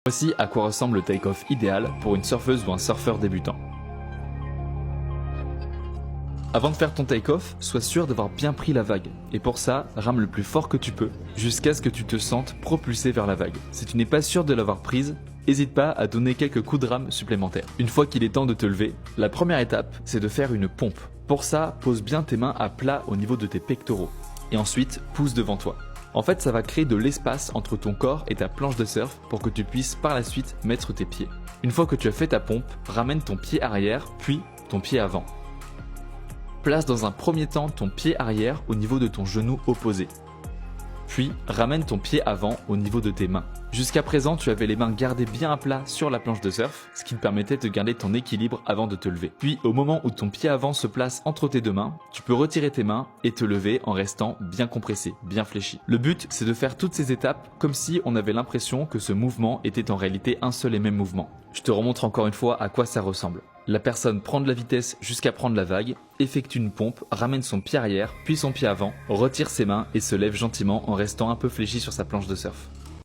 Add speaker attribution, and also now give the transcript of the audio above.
Speaker 1: Voici à quoi ressemble le take-off idéal pour une surfeuse ou un surfeur débutant. Avant de faire ton take-off, sois sûr d'avoir bien pris la vague. Et pour ça, rame le plus fort que tu peux, jusqu'à ce que tu te sentes propulsé vers la vague. Si tu n'es pas sûr de l'avoir prise, n'hésite pas à donner quelques coups de rame supplémentaires. Une fois qu'il est temps de te lever, la première étape, c'est de faire une pompe. Pour ça, pose bien tes mains à plat au niveau de tes pectoraux. Et ensuite, pousse devant toi. En fait, ça va créer de l'espace entre ton corps et ta planche de surf pour que tu puisses par la suite mettre tes pieds. Une fois que tu as fait ta pompe, ramène ton pied arrière, puis ton pied avant. Place dans un premier temps ton pied arrière au niveau de ton genou opposé. Puis, ramène ton pied avant au niveau de tes mains. Jusqu'à présent, tu avais les mains gardées bien à plat sur la planche de surf, ce qui te permettait de garder ton équilibre avant de te lever. Puis, au moment où ton pied avant se place entre tes deux mains, tu peux retirer tes mains et te lever en restant bien compressé, bien fléchi. Le but, c'est de faire toutes ces étapes comme si on avait l'impression que ce mouvement était en réalité un seul et même mouvement. Je te remontre encore une fois à quoi ça ressemble. La personne prend de la vitesse jusqu'à prendre la vague, effectue une pompe, ramène son pied arrière, puis son pied avant, retire ses mains et se lève gentiment en restant un peu fléchi sur sa planche de surf.